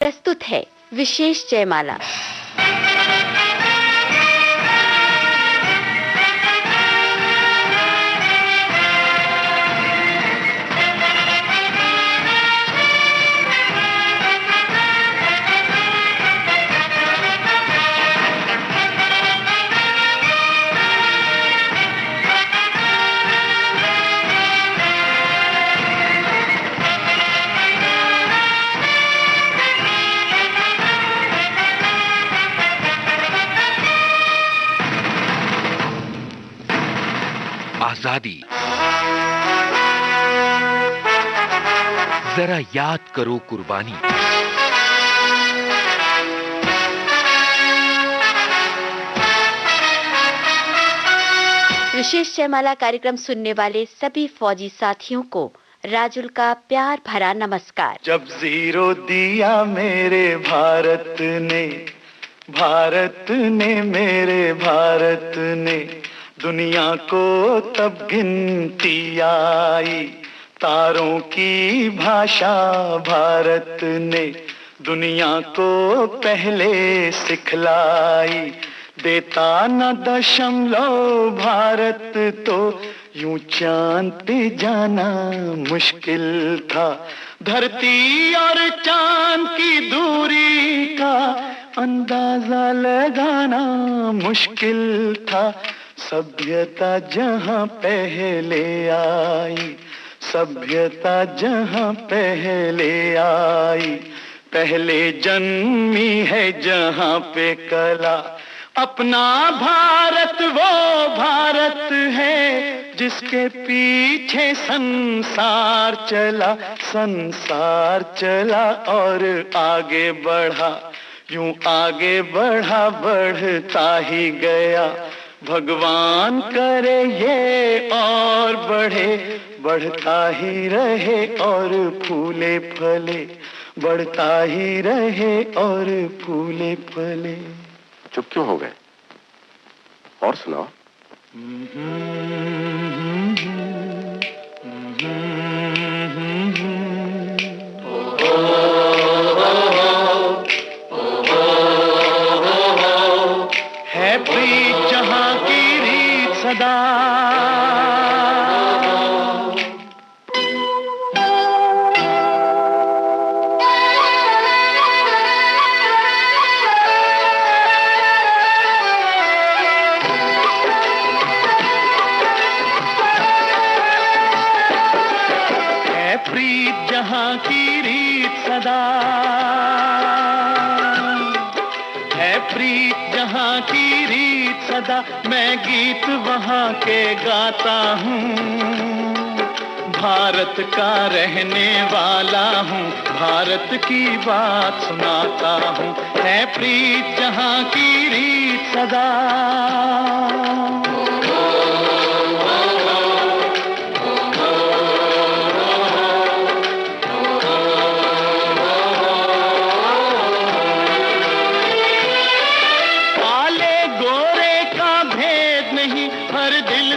प्रस्तुत है विशेष जयमाला। आजादी। जरा याद करो कुर्बानी। विशेष जयमाला कार्यक्रम सुनने वाले सभी फौजी साथियों को राजुल का प्यार भरा नमस्कार। जब जीरो दिया मेरे भारत ने मेरे भारत ने दुनिया को तब गिनती आई। तारों की भाषा भारत ने दुनिया को पहले सिखलाई। देता न दशमलव भारत तो यूं चांद पे जाना मुश्किल था। धरती और चांद की दूरी का अंदाजा लगाना मुश्किल था। सभ्यता जहां पहले आई, सभ्यता जहां पहले आई, पहले जन्मी है जहां पे कला। अपना भारत वो भारत है जिसके पीछे संसार चला, संसार चला और आगे बढ़ा। यूं आगे बढ़ा बढ़ता ही गया। भगवान करे ये और बढ़े, बढ़ता ही रहे और फूले फले, बढ़ता ही रहे और फूले फले। चुप क्यों हो गए? और सुनाओ। है प्रीत जहां की रीत सदा, प्रीत जहां की रीत सदा है, प्रीत जहां की रीत सदा। मैं गीत वहां के गाता हूँ, भारत का रहने वाला हूँ, भारत की बात सुनाता हूँ। है प्रीत जहां की रीत सदा।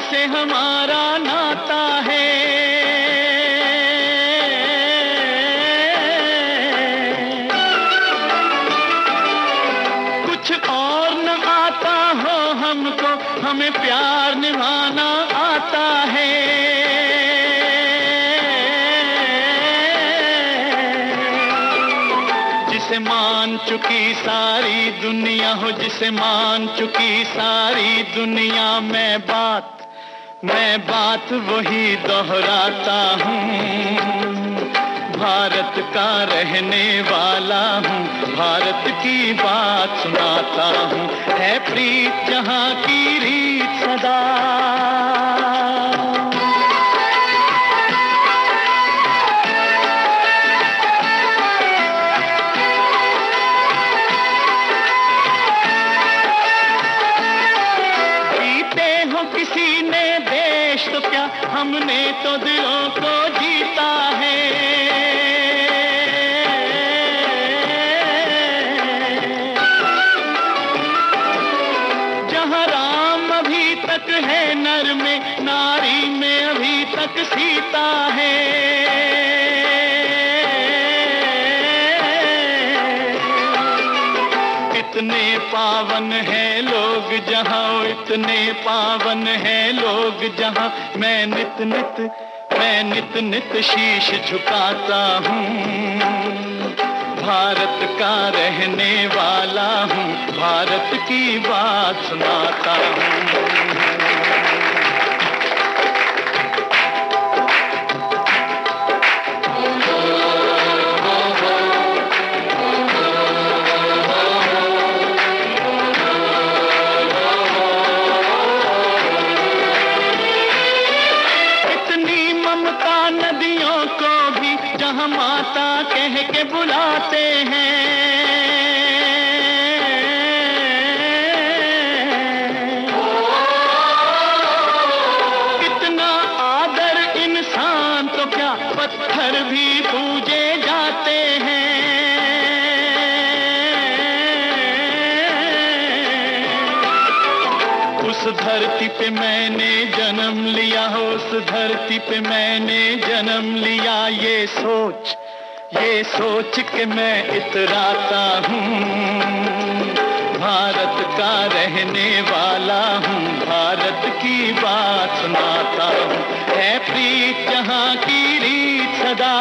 से हमारा नाता है, कुछ और न आता हो हमको, हमें प्यार निभाना आता है। जिसे मान चुकी सारी दुनिया हो, जिसे मान चुकी सारी दुनिया, मैं बात वही दोहराता हूँ। भारत का रहने वाला हूँ, भारत की बात सुनाता हूँ। है प्रीत जहां की रीत सदा। किसी ने देश तो क्या, हमने तो दिलों को जीता है। जहाँ राम अभी तक है नर में, नारी में अभी तक सीता है। इतने पावन है लोग जहां, इतने पावन है लोग जहां, मैं नित नित शीश झुकाता हूँ। भारत का रहने वाला हूँ, भारत की बात सुनाता हूँ। नदियों को भी जहां माता कह के बुलाते हैं, कितना आदर इंसान तो क्या पत्थर भी पूजे जाते हैं। उस धरती पे मैंने जन्म लिया, उस धरती पे मैंने जन्म लिया, ये सोच के मैं इतराता हूँ। भारत का रहने वाला हूँ, भारत की बात सुनाता हूँ। है प्रीत जहाँ की रीत सदा,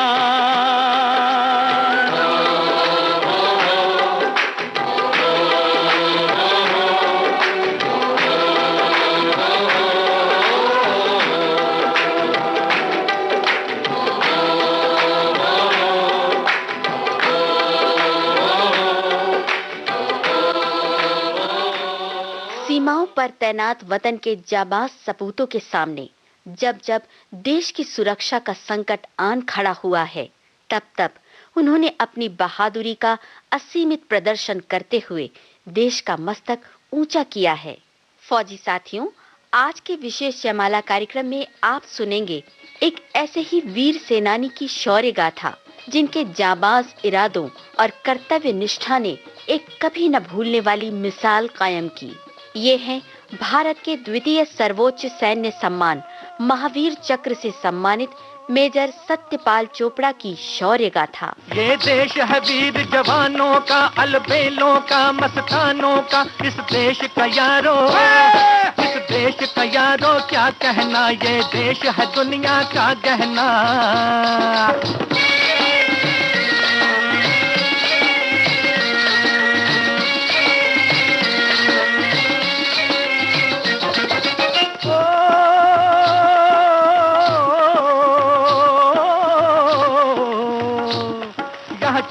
सीमाओं पर तैनात वतन के जाबाज सपूतों के सामने जब जब देश की सुरक्षा का संकट आन खड़ा हुआ है, तब तब उन्होंने अपनी बहादुरी का असीमित प्रदर्शन करते हुए देश का मस्तक ऊंचा किया है। फौजी साथियों, आज के विशेष जयमाला कार्यक्रम में आप सुनेंगे एक ऐसे ही वीर सेनानी की शौर्य गाथा, जिनके जाबाज इरादों और कर्तव्य निष्ठा ने एक कभी न भूलने वाली मिसाल कायम की। ये हैं भारत के द्वितीय सर्वोच्च सैन्य सम्मान महावीर चक्र से सम्मानित मेजर सत्यपाल चोपड़ा की शौर्य गाथा। ये देश है वीर जवानों का, अलबेलों का, मस्तानों का, इस देश का यारो, इस देश का यारो क्या कहना, ये देश है दुनिया का गहना।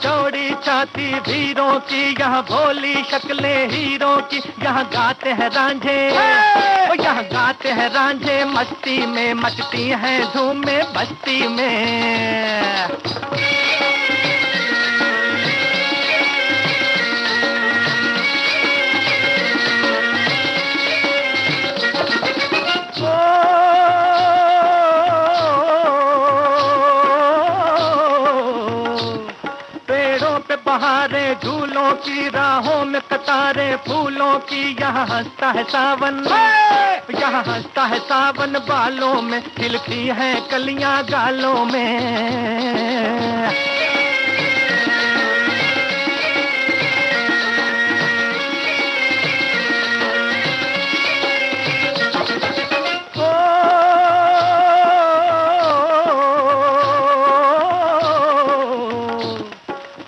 चौड़ी छाती वीरों की, यहाँ भोली शक्लें हीरों की, यहाँ गाते हैं रांझे, यहाँ गाते हैं रांझे, मस्ती में मचती हैं धूम में बस्ती में। बहारे झूलों की, राहों में कतारे फूलों की, यहाँ हंसता है सावन, यहाँ हंसता है सावन, बालों में खिलती हैं कलियां गालों में।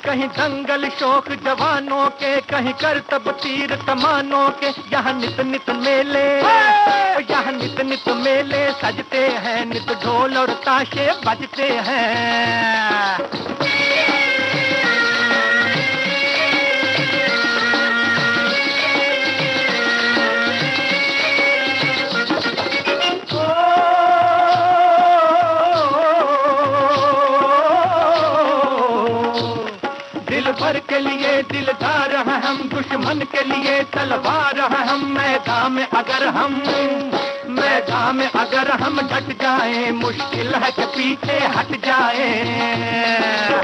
कहीं दंगल शौक जवानों के, कहीं करतब तीर कमानों के, यहाँ नित नित मेले, यहाँ नित नित मेले सजते हैं, नित ढोल और ताशे बजते हैं। भर के लिए दिलदार हैं हम, दुश्मन के लिए तलवार हैं हम, मैदान में अगर हम डट जाएं, मुश्किल है कि पीछे हट जाएं।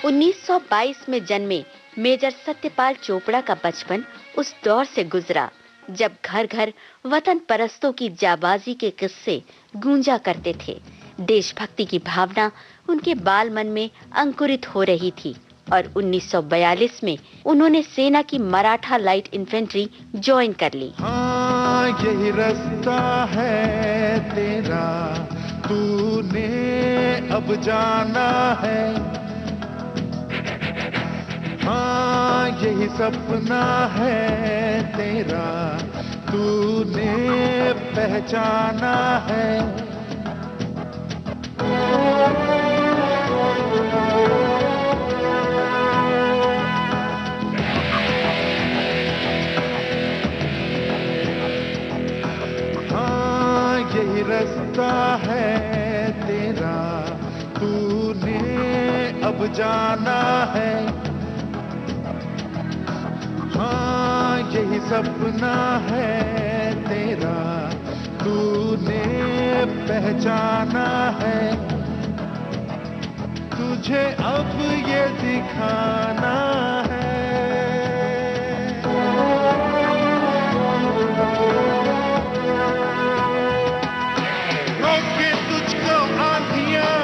1922 में जन्मे मेजर सत्यपाल चोपड़ा का बचपन उस दौर से गुजरा जब घर घर वतन परस्तों की जाबाजी के किस्से गूंजा करते थे। देशभक्ति की भावना उनके बाल मन में अंकुरित हो रही थी और 1942 में उन्होंने सेना की मराठा लाइट इन्फेंट्री ज्वाइन कर ली। हाँ यही रास्ता है तेरा, तूने अब जाना है। हाँ यही सपना है तेरा, तूने पहचाना है। हाँ यही रास्ता है तेरा, तूने अब जाना है। हाँ यही सपना है तेरा, तूने पहचाना है। तुझे अब ये दिखाना है। रोके तुझको आंधियां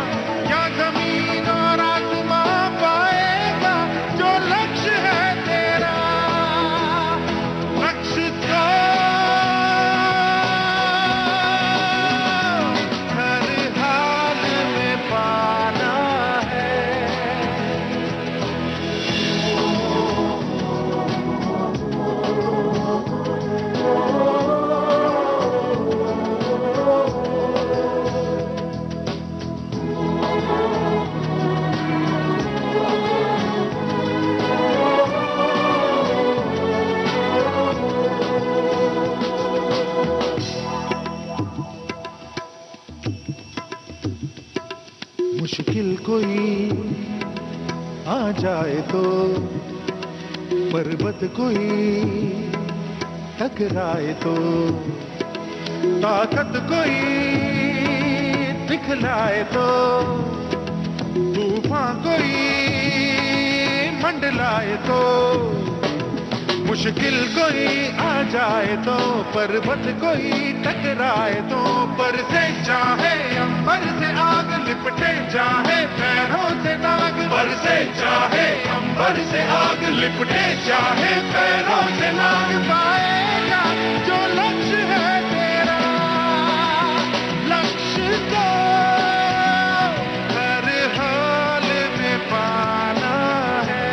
या जमीन और आसमां, पाएगा जो लक्ष्य है तेरा। लक्ष्य को हर हाल में पाना है। मुश्किल कोई आ जाए तो, पर्वत कोई टकराए तो, ताकत कोई दिखलाए तो, तूफान कोई मंडलाए तो, मुश्किल कोई आ जाए तो, पर्वत कोई टकराए तो, पर से चाहे अंबर से आग लिपटे चाहे पैरों से नाग, पर से चाहे अंबर से आग लिपटे चाहे पैरों से नाग, पाएगा जो लक्ष्य है तेरा। लक्ष्य को हर हाल में पाना है।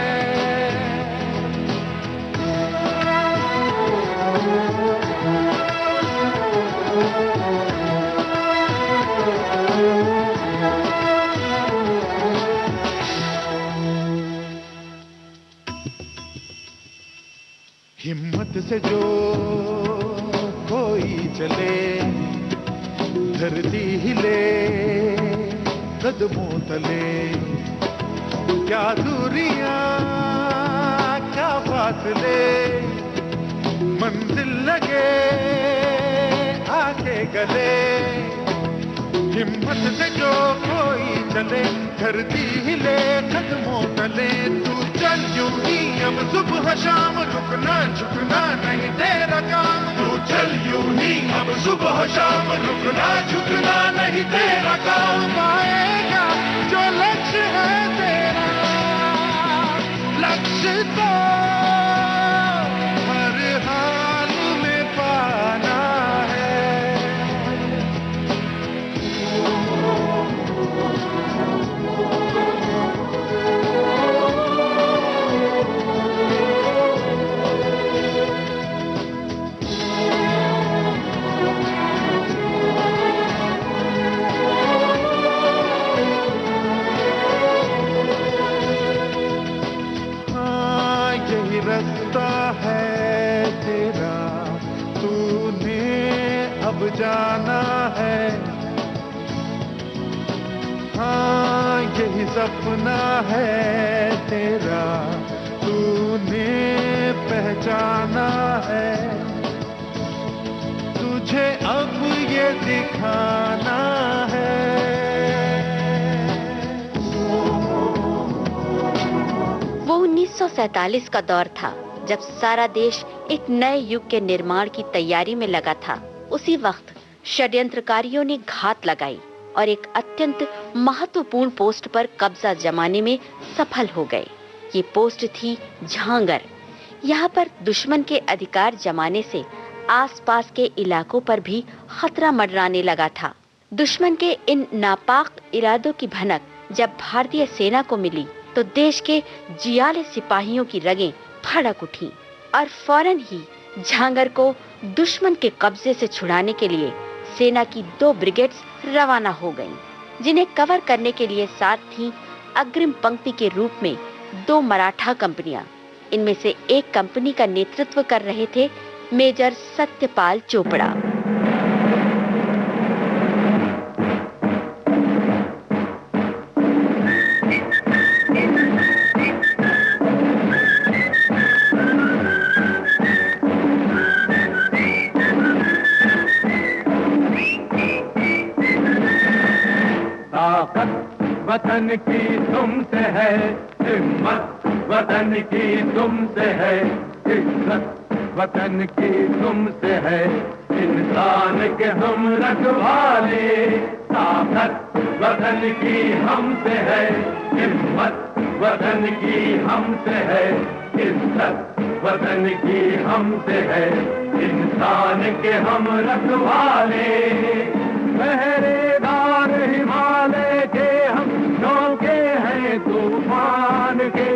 हिम्मत से जो कोई चले, धरती हिले कदमों तले। क्या दूरियां क्या फासले, मंजिल लगे आके गले। हिम्मत से जो कोई चले, धरती हिले कदमों तले। तू चल यूं ही अब सुबह शाम, रुकना झुकना नहीं तेरा काम। तू चल यूं ही अब सुबह शाम, रुकना झुकना नहीं तेरा काम। पाएगा जो लक्ष्य है तेरा। लक्ष्य तो हर हाल में पाना है। रास्ता है तेरा, तूने अब जाना है। हाँ यही सपना है तेरा, तूने पहचाना है। तुझे अब ये दिखाना है। वो 1947 का दौर था, जब सारा देश एक नए युग के निर्माण की तैयारी में लगा था। उसी वक्त षड्यंत्रकारियों ने घात लगाई और एक अत्यंत महत्वपूर्ण पोस्ट पर कब्जा जमाने में सफल हो गए। ये पोस्ट थी झांगर। यहाँ पर दुश्मन के अधिकार जमाने से आसपास के इलाकों पर भी खतरा मंडराने लगा था। दुश्मन के इन नापाक इरादों की भनक जब भारतीय सेना को मिली तो देश के जियाले सिपाहियों की रगें फड़क उठी और फौरन ही झांगर को दुश्मन के कब्जे से छुड़ाने के लिए सेना की 2 ब्रिगेड्स रवाना हो गईं, जिन्हें कवर करने के लिए साथ थी अग्रिम पंक्ति के रूप में 2 मराठा कंपनियां। इनमें से एक कंपनी का नेतृत्व कर रहे थे मेजर सत्यपाल चोपड़ा। वतन की तुमसे है, हिम्मत वतन की तुमसे है, इज्जत वतन की तुमसे है, इंसान के हम रखवाले। ताकत वतन की हमसे है, हिम्मत वतन की हमसे है, इज्जत वतन की हमसे है, इंसान के हम रखवाले। पहरेदार हिमालय के हम नौके हैं तूफान के,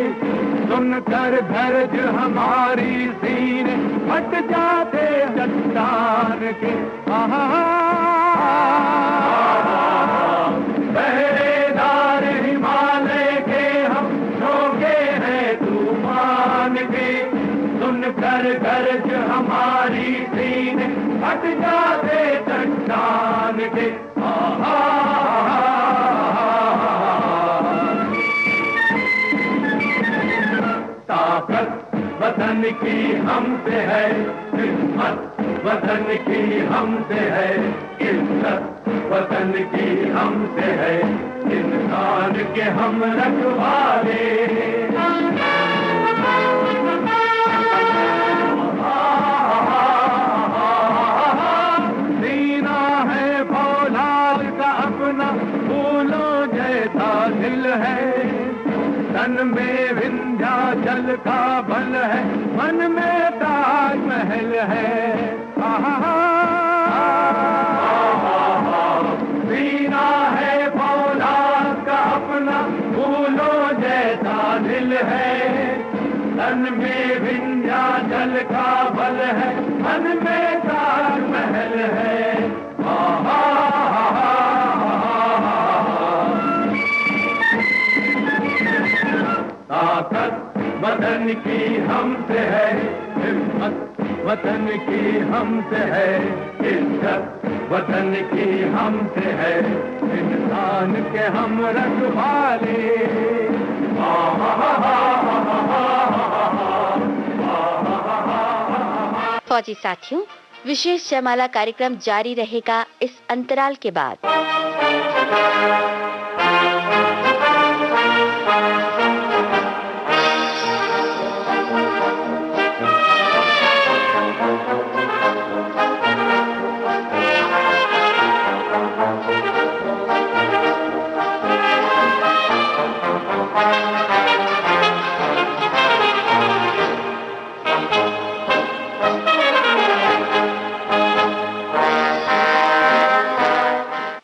सुनकर धर्ज हमारी सीने फट जाते चट्टान के। पहरेदार हिमालय के हम नौके हैं तूफान के, सुनकर धर्ज हमारी सीने फट जाते चट्टान के। ताकत वतन की हमसे है, हिम्मत वतन की हमसे है, इज्जत वतन की हमसे है, इंसान के हम रखवाले। सीना है फौलाद का अपना, फूलों जैसा दिल है, तन में विंध्याचल का बल है, मन में ताजमहल है। सीना है फौलाद का अपना, फूलों जैसा दिल है, तन में विंध्याचल का बल है, मन में ताजमहल है। ताकत वतन की हमसे है, हिम्मत वतन की हमसे है, इज्जत वतन की हमसे है, इंसान के हम रखवाले। फौजी साथियों, विशेष जयमाला कार्यक्रम जारी रहेगा इस अंतराल के बाद।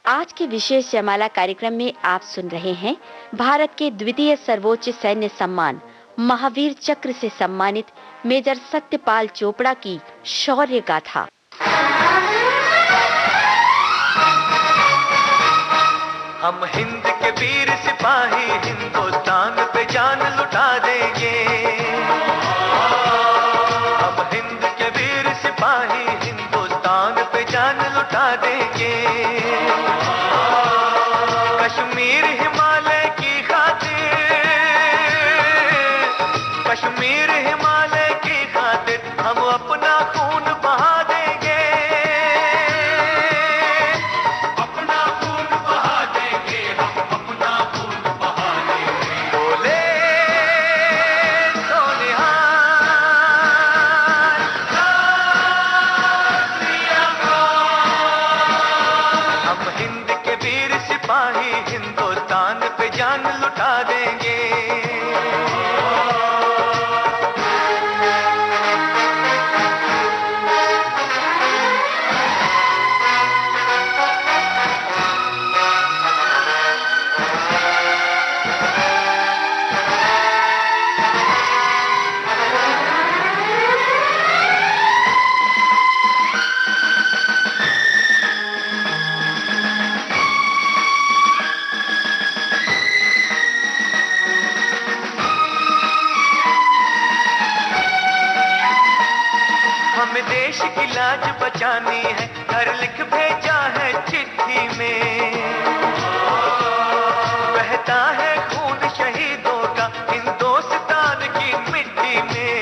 आज के विशेष जयमाला कार्यक्रम में आप सुन रहे हैं भारत के द्वितीय सर्वोच्च सैन्य सम्मान महावीर चक्र से सम्मानित मेजर सत्यपाल चोपड़ा की शौर्य गाथा। हम हिंद के वीर सिपाही हिंदुस्तान पे जान लुटा देंगे। हम हिंद के वीर सिपाही हिंदुस्तान पे जान लुटा देंगे। कश्मीर हिमालय की खातिर, कश्मीर हिमालय की खातिर हम अपना खून बहा देंगे। अपना खून बहा देंगे, हम अपना खून बहा देंगे। बोले सोनिहार हम हिंद के वीर सिपाही हिंदुस्तान पे जान लुटा देंगे। की लाज बचानी है, घर लिख भेजा है चिट्ठी में। बहता है खून शहीदों का हिंदुस्तान की मिट्टी में।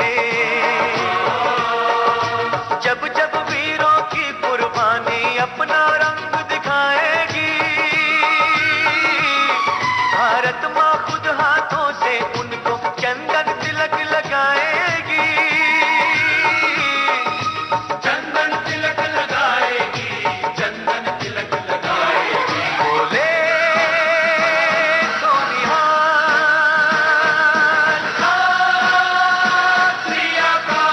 जब जब वीरों की कुर्बानी अपना रंग दिखाएगी, भारत माँ खुद हाथों से उनको चंदन तिलक लगाएगी। चंदन तिलक लगाएगी, चंदन तिलक लगाएगी। बोले सोनिहाल श्री अकाल।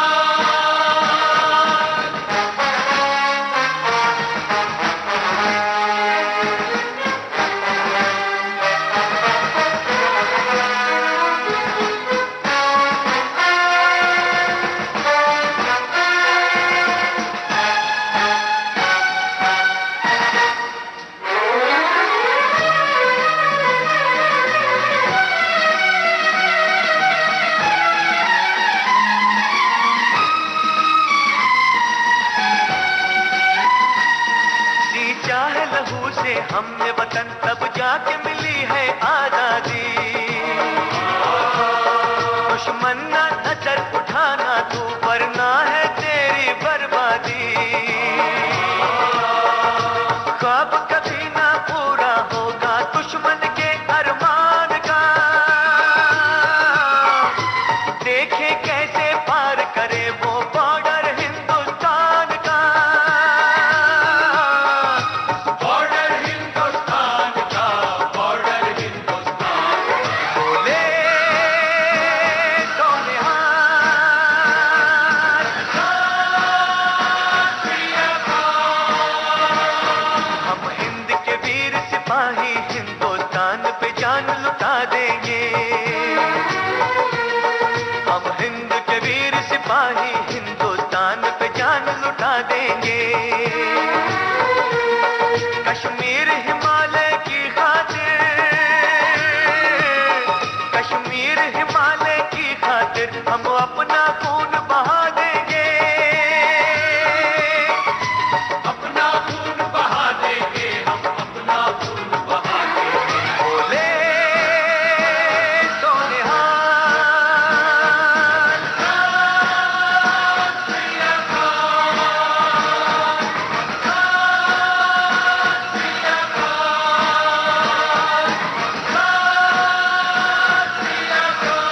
सींचा है लहू से हमने वतन, तब जाके मिली है आजादी। दुश्मन ना नजर उठाना तू, वरना है तेरी बर्बादी। ख्वाब कभी ना पूरा होगा दुश्मन के अरमान का, देखे कैसे पार करे वो बॉर्डर हिंदुस्तान का। बॉर्डर हिंदुस्तान का, बॉर्डर हिंदुस्तान। बोले सोनिहाल श्री अकाल। हम हिंद के वीर सिपाही हिंदुस्तान पे जान लुटा देंगे। हम हिंद के वीर सिपाही हिंदुस्तान पे जान लुटा देंगे। कश्मीर हिमालय की खातिर, कश्मीर हिमालय की खातिर हम अपना खून बहा देंगे। अपना खून बहा देंगे, हम अपना खून बहा देंगे। बोले सोनिहाल श्री अकाल। श्री अकाल। श्री अकाल।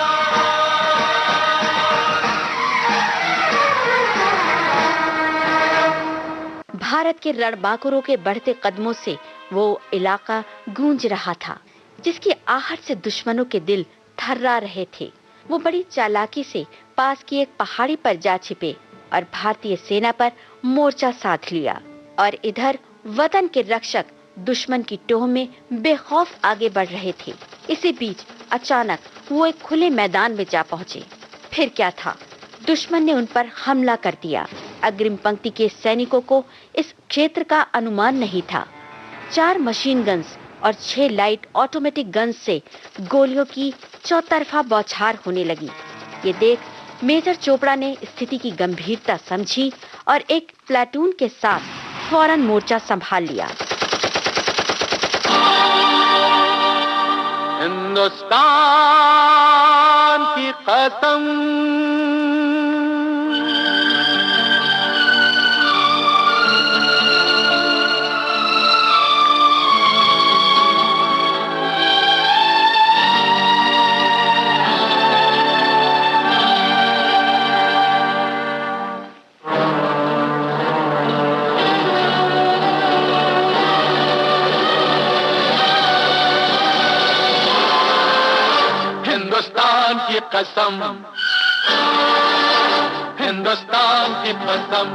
भारत के रणबांकुरों के बढ़ते कदमों से वो इलाका गूंज रहा था, जिसकी आहट से दुश्मनों के दिल थर्रा रहे थे। वो बड़ी चालाकी से पास की एक पहाड़ी पर जा छिपे और भारतीय सेना पर मोर्चा साध लिया। और इधर वतन के रक्षक दुश्मन की टोह में बेखौफ आगे बढ़ रहे थे। इसी बीच अचानक वो एक खुले मैदान में जा पहुंचे। फिर क्या था, दुश्मन ने उन पर हमला कर दिया। अग्रिम पंक्ति के सैनिकों को इस क्षेत्र का अनुमान नहीं था। 4 मशीन गन्स और 6 लाइट ऑटोमेटिक गन्स से गोलियों की चौतरफा बौछार होने लगी। ये देख मेजर चोपड़ा ने स्थिति की गंभीरता समझी और एक प्लाटून के साथ फौरन मोर्चा संभाल लिया। हिंदुस्तान की कसम, हिंदुस्तान की कसम, हिंदुस्तान की कसम,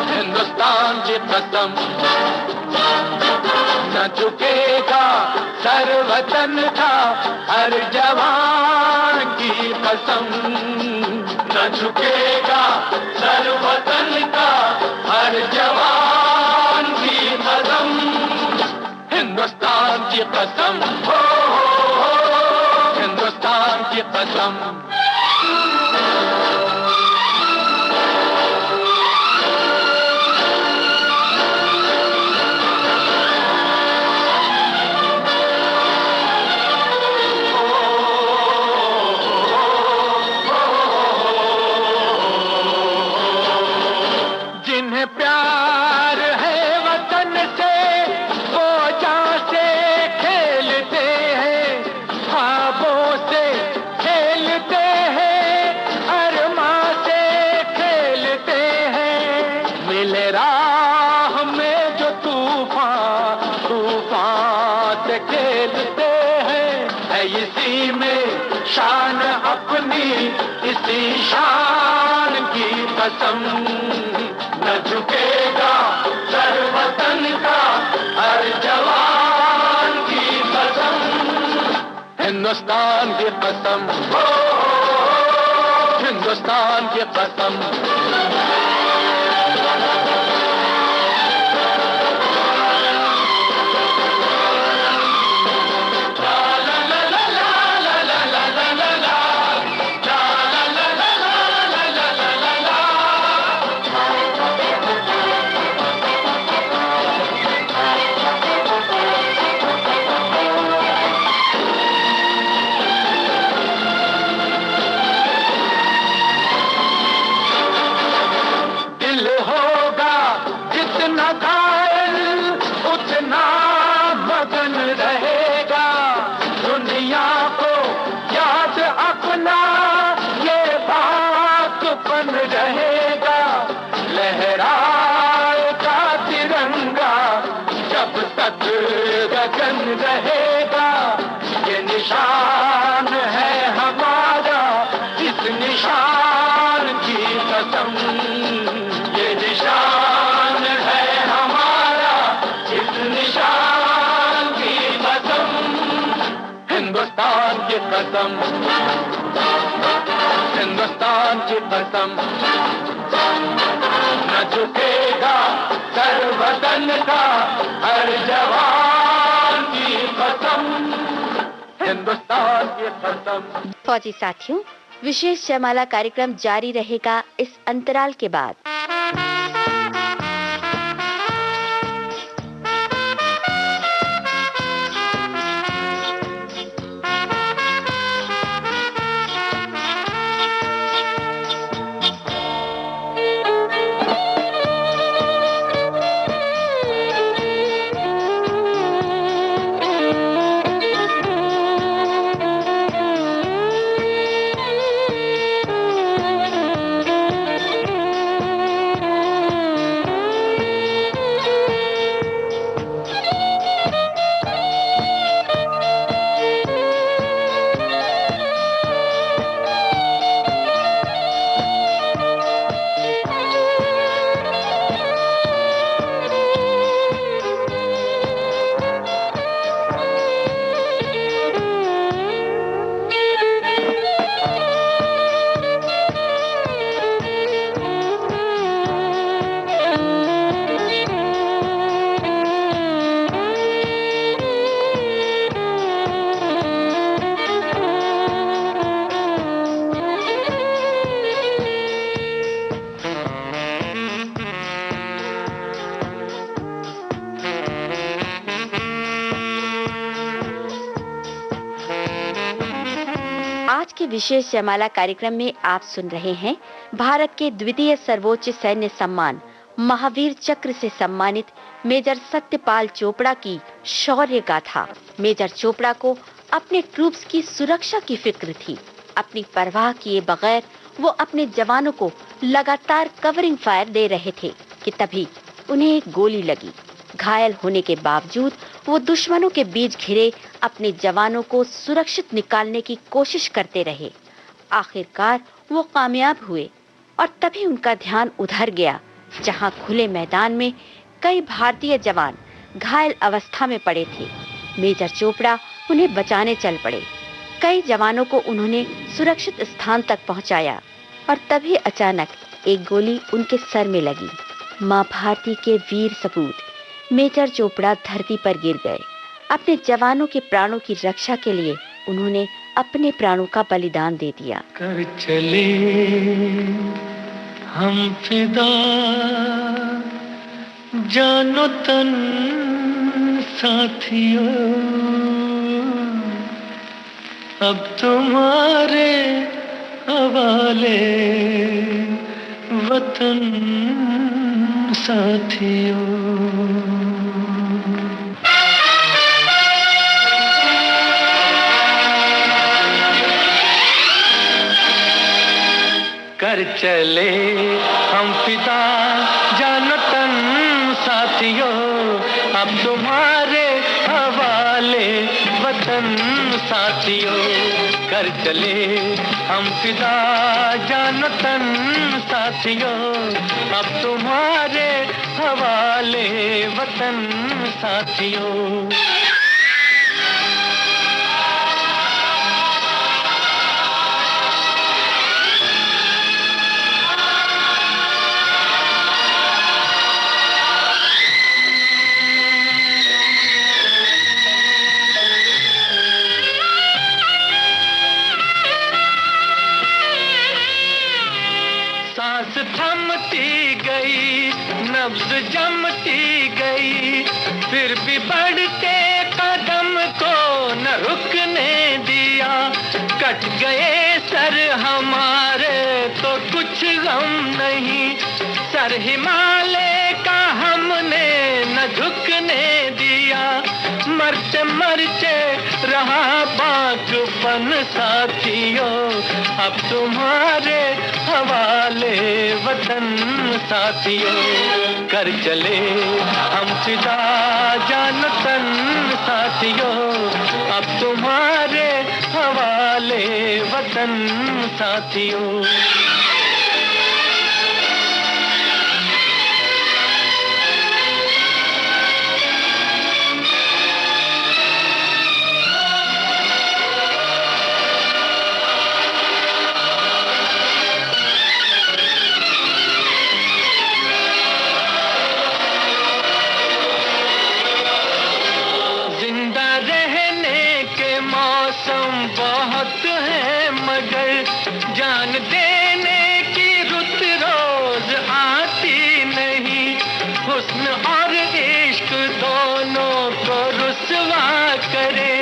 हिंदुस्तान की कसम, न झुकेगा सर वतन का हर जवान की कसम, न झुकेगा सर वतन का हर जवान की कसम, हिंदुस्तान की कसम, हो हिंदुस्तान की कसम। अपनी इसी शान की कसम, न झुकेगा सर वतन का हर जवान की कसम, हिंदुस्तान की कसम, हिंदुस्तान की कसम। रहेगा ये निशान है हमारा, इस निशान की कसम, ये निशान है हमारा, इस निशान की कसम, हिंदुस्तान की कसम, हिंदुस्तान की कसम, न झुकेगा सर वतन का हर जवान की कसम, हिंदुस्तान की कसम। फौजी साथियों, विशेष जयमाला कार्यक्रम जारी रहेगा इस अंतराल के बाद। आज के विशेष जयमाला कार्यक्रम में आप सुन रहे हैं भारत के द्वितीय सर्वोच्च सैन्य सम्मान महावीर चक्र से सम्मानित मेजर सत्यपाल चोपड़ा की शौर्य गाथा। मेजर चोपड़ा को अपने ट्रूप्स की सुरक्षा की फिक्र थी। अपनी परवाह किए बगैर वो अपने जवानों को लगातार कवरिंग फायर दे रहे थे कि तभी उन्हें एक गोली लगी। घायल होने के बावजूद वो दुश्मनों के बीच घिरे अपने जवानों को सुरक्षित निकालने की कोशिश करते रहे। आखिरकार वो कामयाब हुए और तभी उनका ध्यान उधर गया जहां खुले मैदान में कई भारतीय जवान घायल अवस्था में पड़े थे। मेजर चोपड़ा उन्हें बचाने चल पड़े। कई जवानों को उन्होंने सुरक्षित स्थान तक पहुंचाया और तभी अचानक एक गोली उनके सर में लगी। मां भारती के वीर सपूत मेजर चोपड़ा धरती पर गिर गए। अपने जवानों के प्राणों की रक्षा के लिए उन्होंने अपने प्राणों का बलिदान दे दिया। कर चले हम फिदा जानो तन साथियों, अब तुम्हारे हवाले वतन साथियों। कर चले हम फिदा जानो तन साथियों, अब तुम्हारे हवाले वतन साथियों। कर चले हम फिदा जान तन साथियों, अब तुम्हारे हवाले वतन साथियों। सांस थमती गई, नब्ज जमती गई, फिर भी बढ़ते कदम को न रुकने दिया। कट गए सर हमारे तो कुछ गम नहीं, सर हिमालय का हमने न झुकने दिया। मरते मरते रहा बागपन साथियों, अब तुम्हारे हवाले वतन साथियों। कर चले हम फिदा जान तन साथियों, अब तुम्हारे हवाले वतन साथियों। बहुत है मगर जान देने की रुत रोज आती नहीं। हुस्न और इश्क दोनों को रुसवा करे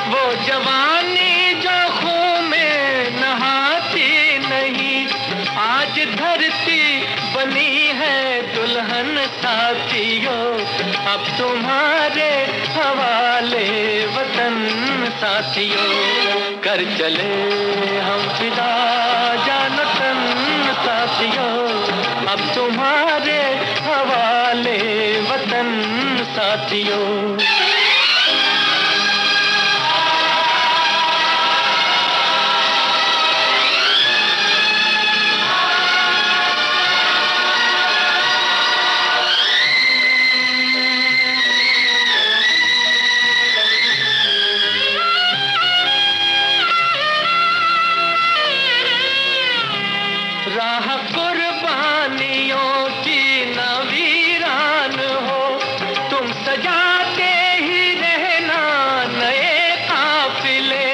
वो जवानी जो खून में नहाती नहीं। आज धरती बनी है दुल्हन साथियों, अब तुम्हारे हवाले वतन साथियों। कर चले हम फिदा जान तन साथियों, अब तुम्हारे हवाले वतन साथियों। राह कुर्बानियों की न वीरान हो, तुम सजाते ही रहना नए काफिले।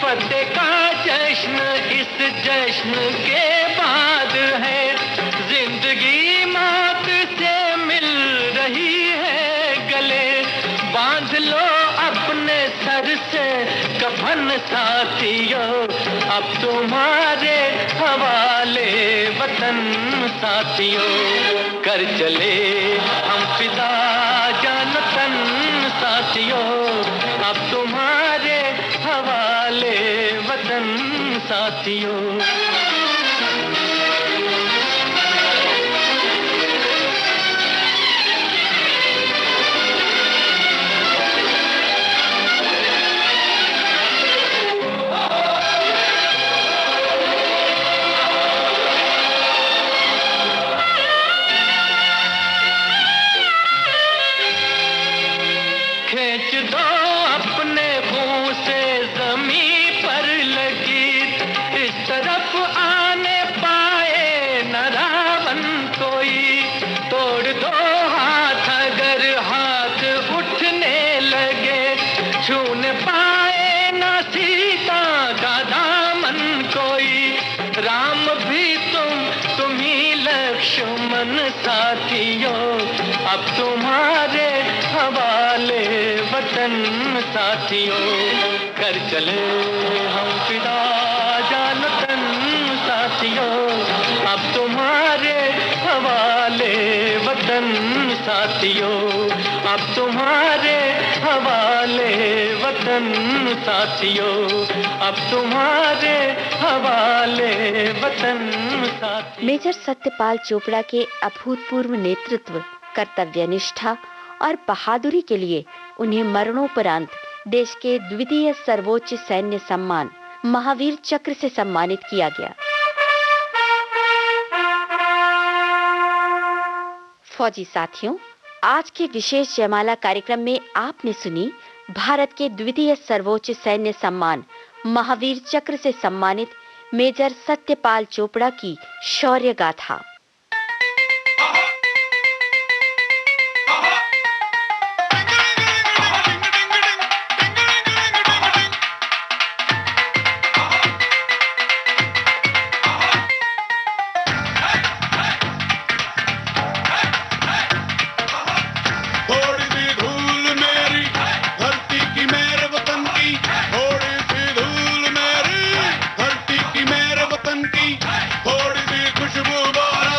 फतेह का जश्न इस जश्न के बाद है, जिंदगी मौत से मिल रही है गले। बांध लो अपने सर से कफन साथियों, अब तुम्हारे हवाले वतन साथियों। कर चले हम फिदा जान तन साथियों, अब तुम्हारे हवाले वतन साथियों। खींच दो अपने मुंह से जमीन पर लगी, इस तरफ आने पाए न रावण कोई। तोड़ दो हाथ अगर हाथ उठने लगे, छूने पाए न सीता का दामन कोई। राम भी तुम ही लक्ष्मण साथियों, अब तुम्हारे हवाले वतन साथियों। कर चले हम फिदा जान तन साथियों, अब तुम्हारे हवाले वतन साथियों। अब तुम्हारे हवाले वतन साथियों, अब तुम्हारे हवाले वतन साथियों। मेजर सत्यपाल चोपड़ा के अभूतपूर्व नेतृत्व, कर्तव्यनिष्ठा और बहादुरी के लिए उन्हें मरणोपरांत देश के द्वितीय सर्वोच्च सैन्य सम्मान महावीर चक्र से सम्मानित किया गया। फौजी साथियों, आज के विशेष जयमाला कार्यक्रम में आपने सुनी भारत के द्वितीय सर्वोच्च सैन्य सम्मान महावीर चक्र से सम्मानित मेजर सत्यपाल चोपड़ा की शौर्य गाथा। थोड़ी सी खुशबू बारा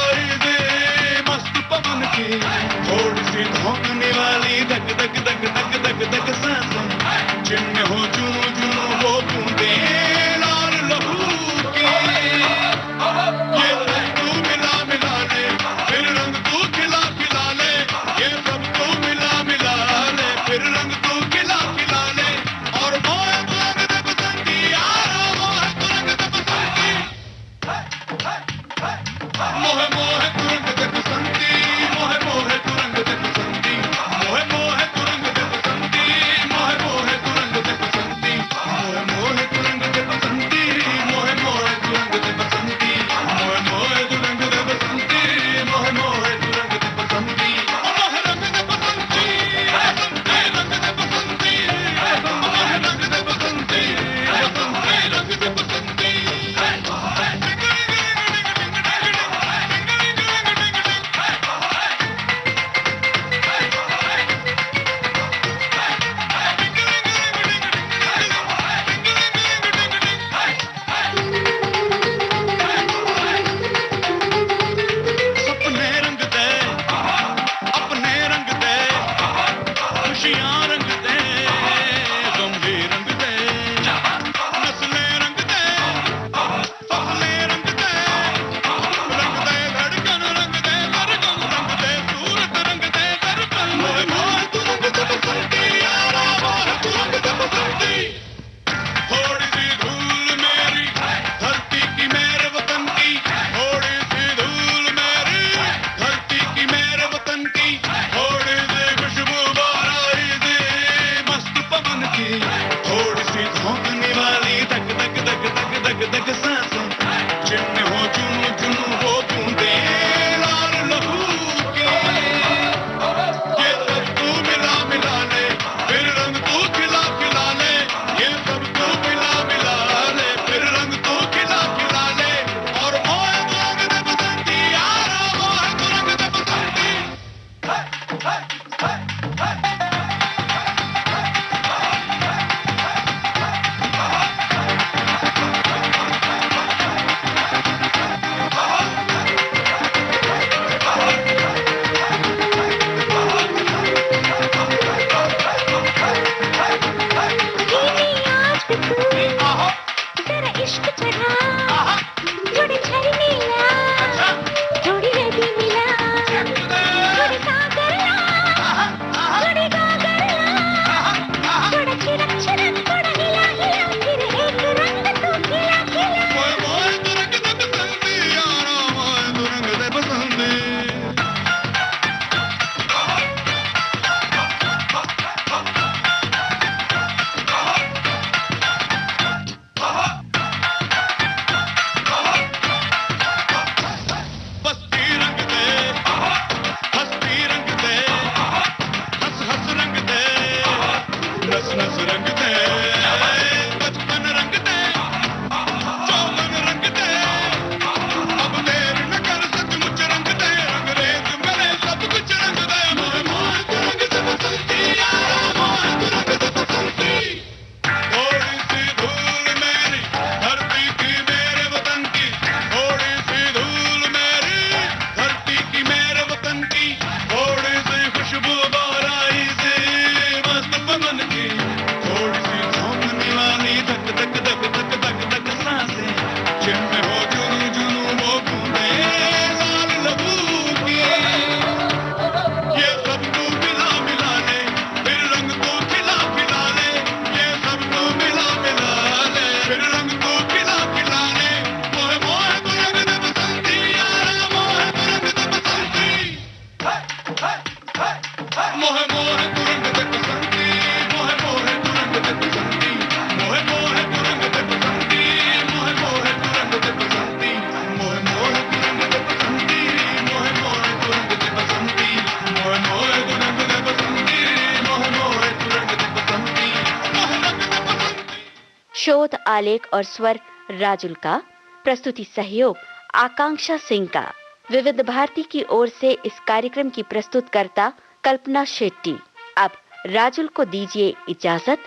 आलेख और स्वर राजुल का, प्रस्तुति सहयोग आकांक्षा सिंह का। विविध भारती की ओर से इस कार्यक्रम की प्रस्तुतकर्ता कल्पना शेट्टी। अब राजुल को दीजिए इजाजत।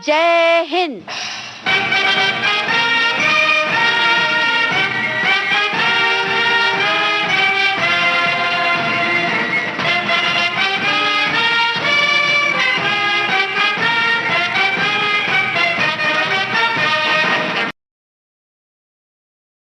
जय हिंद।